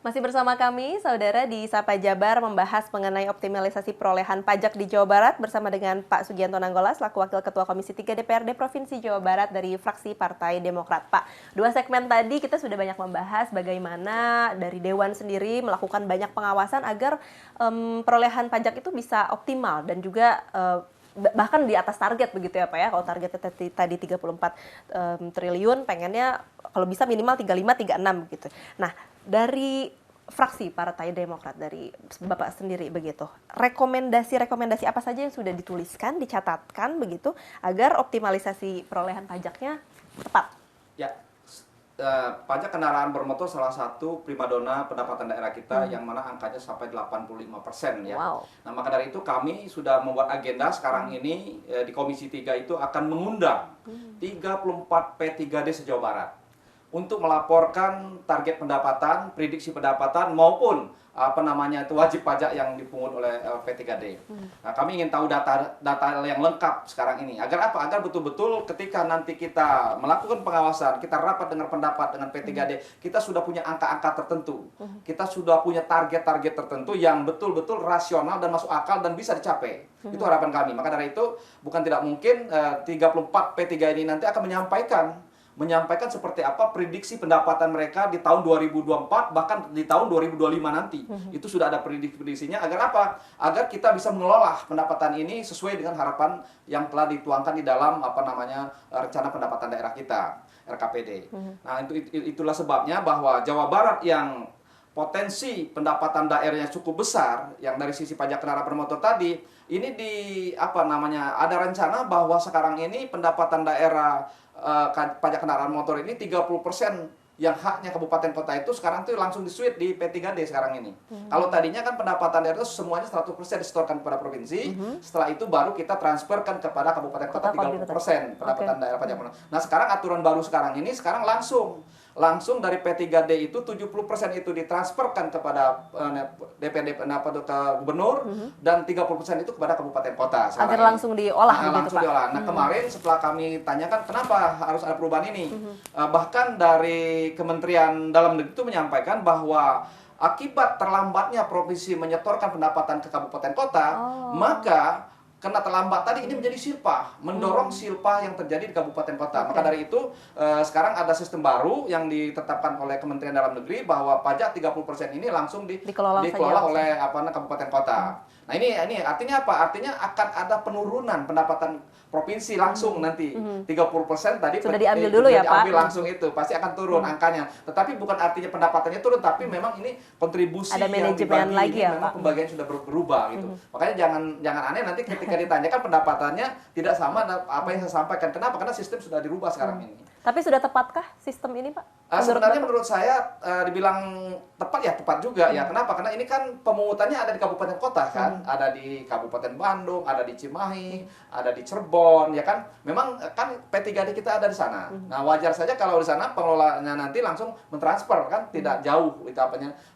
Masih bersama kami, saudara di Sapa Jabar membahas mengenai optimalisasi perolehan pajak di Jawa Barat bersama dengan Pak Sugianto Nanggola selaku Wakil Ketua Komisi 3 DPRD Provinsi Jawa Barat dari fraksi Partai Demokrat. Pak, 2 segmen tadi kita sudah banyak membahas bagaimana dari Dewan sendiri melakukan banyak pengawasan agar perolehan pajak itu bisa optimal dan juga bahkan di atas target begitu ya Pak ya. Kalau targetnya tadi 34 triliun, pengennya kalau bisa minimal 35-36 gitu. Nah, dari fraksi Partai Demokrat, dari Bapak sendiri begitu, rekomendasi apa saja yang sudah dituliskan, dicatatkan begitu agar optimalisasi perolehan pajaknya tepat? Ya, pajak kendaraan bermotor salah satu primadona pendapatan daerah kita yang mana angkanya sampai 85% ya. Wow. Nah, maka dari itu kami sudah membuat agenda sekarang ini di Komisi 3 itu akan mengundang 34 P3D se-Jawa Barat untuk melaporkan target pendapatan, prediksi pendapatan maupun wajib pajak yang dipungut oleh P3D. Nah, kami ingin tahu data yang lengkap sekarang ini. Agar apa? Agar betul-betul ketika nanti kita melakukan pengawasan, kita rapat dengar pendapat dengan P3D, kita sudah punya angka-angka tertentu. Kita sudah punya target-target tertentu yang betul-betul rasional dan masuk akal dan bisa dicapai. Itu harapan kami. Maka dari itu bukan tidak mungkin 34 P3 ini nanti akan menyampaikan seperti apa prediksi pendapatan mereka di tahun 2024 bahkan di tahun 2025 nanti. Itu sudah ada prediksinya agar apa? Agar kita bisa mengelola pendapatan ini sesuai dengan harapan yang telah dituangkan di dalam rencana pendapatan daerah kita, RKPD. Nah, itulah sebabnya bahwa Jawa Barat yang potensi pendapatan daerahnya cukup besar yang dari sisi pajak kendaraan bermotor tadi, ini ada rencana bahwa sekarang ini pendapatan daerah pajak kendaraan motor ini 30% yang haknya kabupaten kota itu sekarang tuh langsung disuit di P3D sekarang ini. Kalau tadinya kan pendapatan daerah itu semuanya 100% disetorkan kepada provinsi, setelah itu baru kita transferkan kepada kabupaten kota 30% pendapatan daerah pajak motor. Nah, sekarang aturan baru sekarang ini langsung dari P3D itu 70% itu ditransferkan kepada DPRD ke gubernur dan 30% itu kepada kabupaten kota. Agar langsung diolah begitu, langsung Pak. diolah. Nah, kemarin setelah kami tanyakan kenapa harus ada perubahan ini, bahkan dari Kementerian Dalam Negeri itu menyampaikan bahwa akibat terlambatnya provinsi menyetorkan pendapatan ke kabupaten kota, maka karena terlambat tadi ini menjadi silpa, mendorong silpa yang terjadi di kabupaten kota. Maka dari itu sekarang ada sistem baru yang ditetapkan oleh Kementerian Dalam Negeri bahwa pajak 30% ini langsung dikelola oleh kabupaten kota. Nah, ini artinya apa? Artinya akan ada penurunan pendapatan provinsi langsung nanti. 30% tadi sudah diambil dulu ya, Pak. Diambil langsung itu pasti akan turun angkanya. Tetapi bukan artinya pendapatannya turun, tapi memang ini kontribusi ada yang manajemen dibagi lagi ini ya, memang Pak. pembagian sudah berubah gitu. Makanya jangan aneh nanti ketika ditanyakan pendapatannya tidak sama apa yang saya sampaikan. Kenapa? Karena sistem sudah dirubah sekarang ini. Tapi sudah tepatkah sistem ini, Pak? Sebenarnya menurut saya dibilang tepat ya tepat juga ya. Kenapa? Karena ini kan pemungutannya ada di kabupaten kota kan, ada di Kabupaten Bandung, ada di Cimahi, ada di Cirebon ya kan. Memang kan P3D kita ada di sana. Nah, wajar saja kalau di sana pengelolanya nanti langsung mentransfer kan, tidak jauh itu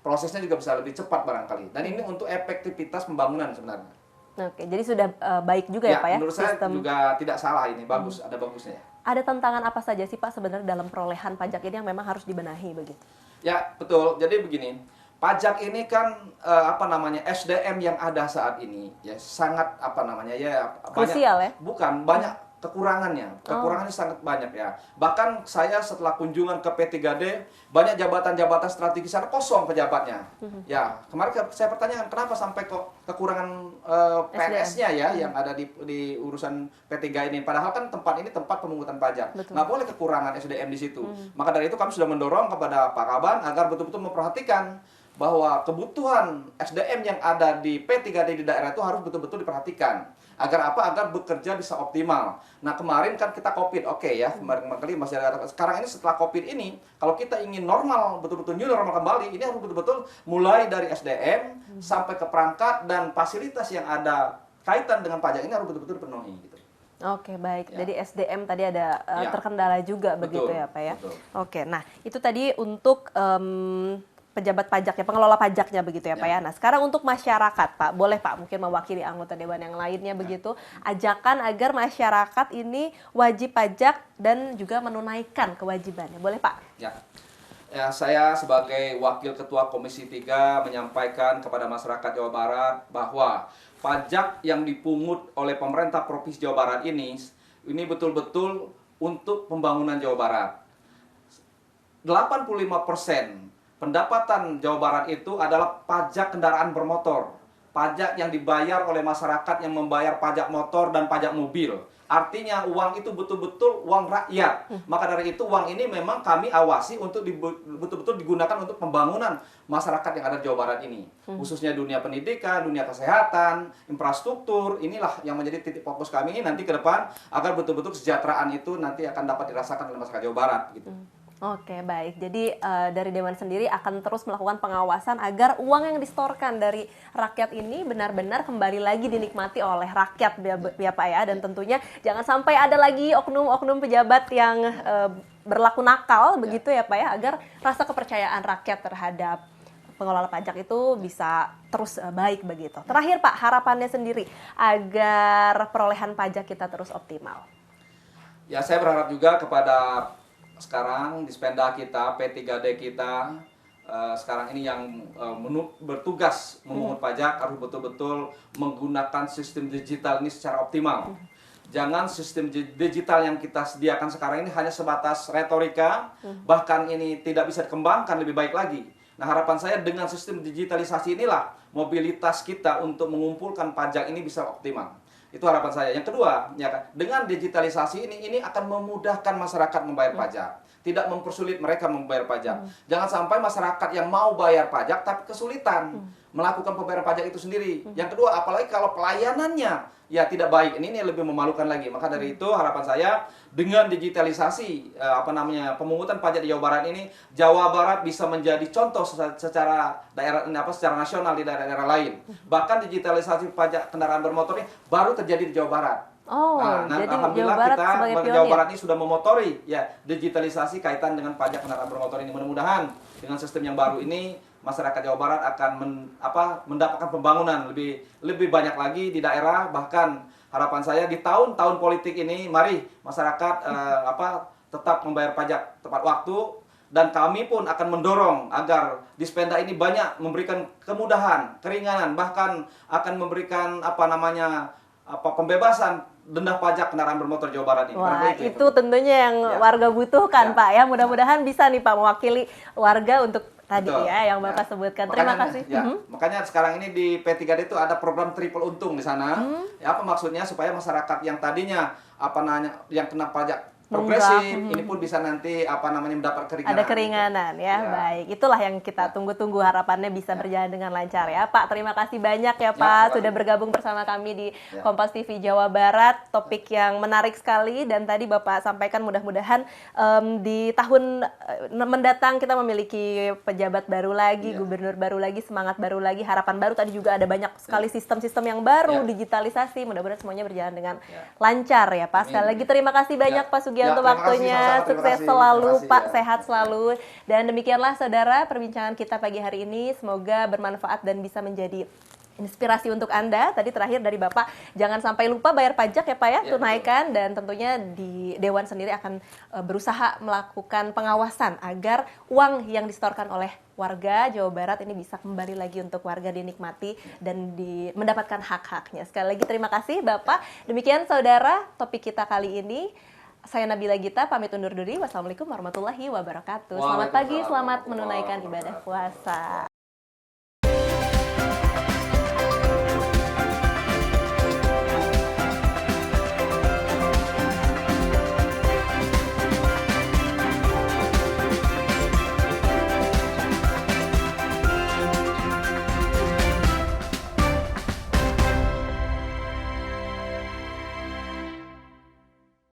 prosesnya juga bisa lebih cepat barangkali. Dan ini untuk efektivitas pembangunan sebenarnya. Oke, jadi sudah baik juga ya Pak ya? Menurut saya juga tidak salah ini, bagus, ada bagusnya. Ada tantangan apa saja sih Pak sebenarnya dalam perolehan pajak ini yang memang harus dibenahi begitu? Ya, betul. Jadi begini, pajak ini kan SDM yang ada saat ini ya sangat krusial ya? Bukan, banyak kekurangannya sangat banyak ya. Bahkan saya setelah kunjungan ke P3D, banyak jabatan-jabatan strategis sana kosong pejabatnya. Ya, kemarin saya pertanyakan kenapa sampai kok kekurangan PNS-nya ya yang ada di urusan P3 ini. Padahal kan tempat ini tempat pemungutan pajak. Nggak boleh kekurangan SDM di situ. Maka dari itu kami sudah mendorong kepada Pak Kaban agar betul-betul memperhatikan bahwa kebutuhan SDM yang ada di P3D di daerah itu harus betul-betul diperhatikan. Agar apa? Agar bekerja bisa optimal. Nah, kemarin kan kita COVID, kemarin masih ada. Sekarang ini setelah COVID ini, kalau kita ingin normal, betul-betul new normal kembali, ini harus betul-betul mulai dari SDM sampai ke perangkat dan fasilitas yang ada kaitan dengan pajak ini harus betul-betul dipenuhi. Gitu. Oke, baik. Ya. Jadi SDM tadi ada terkendala juga begitu ya Pak ya? Betul. Oke, nah itu tadi untuk pejabat pajaknya, pengelola pajaknya begitu ya Pak ya. Nah sekarang untuk masyarakat Pak, boleh Pak mungkin mewakili anggota Dewan yang lainnya begitu, ajakan agar masyarakat ini wajib pajak dan juga menunaikan kewajibannya, boleh Pak? Ya, Ya, saya sebagai Wakil Ketua Komisi 3 menyampaikan kepada masyarakat Jawa Barat bahwa pajak yang dipungut oleh pemerintah Provinsi Jawa Barat ini betul-betul untuk pembangunan Jawa Barat. 85% pendapatan Jawa Barat itu adalah pajak kendaraan bermotor. Pajak yang dibayar oleh masyarakat yang membayar pajak motor dan pajak mobil. Artinya uang itu betul-betul uang rakyat. Maka dari itu uang ini memang kami awasi untuk betul-betul digunakan untuk pembangunan masyarakat yang ada di Jawa Barat ini. Khususnya dunia pendidikan, dunia kesehatan, infrastruktur. Inilah yang menjadi titik fokus kami nanti ke depan agar betul-betul kesejahteraan itu nanti akan dapat dirasakan oleh masyarakat Jawa Barat gitu. Oke, baik. Jadi dari Dewan sendiri akan terus melakukan pengawasan agar uang yang disetorkan dari rakyat ini benar-benar kembali lagi dinikmati oleh rakyat, ya Pak ya. Dan tentunya jangan sampai ada lagi oknum-oknum pejabat yang berlaku nakal, begitu ya Pak ya, agar rasa kepercayaan rakyat terhadap pengelola pajak itu bisa terus baik begitu. Terakhir Pak, harapannya sendiri agar perolehan pajak kita terus optimal. Ya, saya berharap juga kepada sekarang Dispenda kita, P3D kita sekarang ini yang bertugas memungut pajak harus betul-betul menggunakan sistem digital ini secara optimal. Jangan sistem digital yang kita sediakan sekarang ini hanya sebatas retorika, bahkan ini tidak bisa dikembangkan lebih baik lagi. Nah, harapan saya dengan sistem digitalisasi inilah mobilitas kita untuk mengumpulkan pajak ini bisa optimal. Itu harapan saya. Yang kedua, ya kan, dengan digitalisasi ini akan memudahkan masyarakat membayar pajak, tidak mempersulit mereka membayar pajak. Jangan sampai masyarakat yang mau bayar pajak tapi kesulitan melakukan pembayaran pajak itu sendiri. Yang kedua, apalagi kalau pelayanannya ya tidak baik, ini lebih memalukan lagi. Maka dari itu harapan saya dengan digitalisasi pemungutan pajak di Jawa Barat ini, Jawa Barat bisa menjadi contoh secara daerah secara nasional di daerah-daerah lain. Bahkan digitalisasi pajak kendaraan bermotor ini baru terjadi di Jawa Barat. Oh, jadi alhamdulillah Jawa Barat kita Jawa Barat ini sudah memotori ya digitalisasi kaitan dengan pajak kendaraan bermotor ini. Mudah-mudahan dengan sistem yang baru ini masyarakat Jawa Barat akan mendapatkan pembangunan lebih banyak lagi di daerah. Bahkan harapan saya di tahun-tahun politik ini, mari masyarakat tetap membayar pajak tepat waktu, dan kami pun akan mendorong agar Dispenda ini banyak memberikan kemudahan, keringanan, bahkan akan memberikan pembebasan denda pajak kendaraan bermotor Jawa Barat ini. Wah, itu tentunya yang warga butuhkan, Pak ya. Mudah-mudahan bisa nih Pak mewakili warga untuk tadi ya yang Bapak sebutkan. Terima kasih. Makanya sekarang ini di P3D itu ada program triple untung di sana. Ya, apa maksudnya? Supaya masyarakat yang tadinya yang kena pajak progresif ini pun bisa nanti mendapat keringanan. Ada keringanan ya. Baik, itulah yang kita tunggu-tunggu, harapannya bisa berjalan dengan lancar ya. Pak, terima kasih banyak ya Pak sudah bergabung bersama kami di Kompas TV Jawa Barat. Topik yang menarik sekali, dan tadi Bapak sampaikan mudah-mudahan di tahun mendatang kita memiliki pejabat baru lagi, gubernur baru lagi, semangat baru lagi, harapan baru. Tadi juga ada banyak sekali sistem-sistem yang baru, digitalisasi. Mudah-mudahan semuanya berjalan dengan lancar ya Pak. Sekali lagi terima kasih banyak Pak Sugianto waktunya, sukses selalu Pak, sehat selalu. Dan demikianlah saudara perbincangan kita pagi hari ini, semoga bermanfaat dan bisa menjadi inspirasi untuk Anda. Tadi terakhir dari Bapak, jangan sampai lupa bayar pajak ya Pak ya, tunaikan. Dan tentunya di Dewan sendiri akan berusaha melakukan pengawasan agar uang yang disetorkan oleh warga Jawa Barat ini bisa kembali lagi untuk warga dinikmati dan mendapatkan hak-haknya. Sekali lagi terima kasih Bapak. Demikian saudara topik kita kali ini. Saya Nabila Gita, pamit undur diri. Wassalamualaikum warahmatullahi wabarakatuh. Selamat pagi, selamat menunaikan ibadah puasa.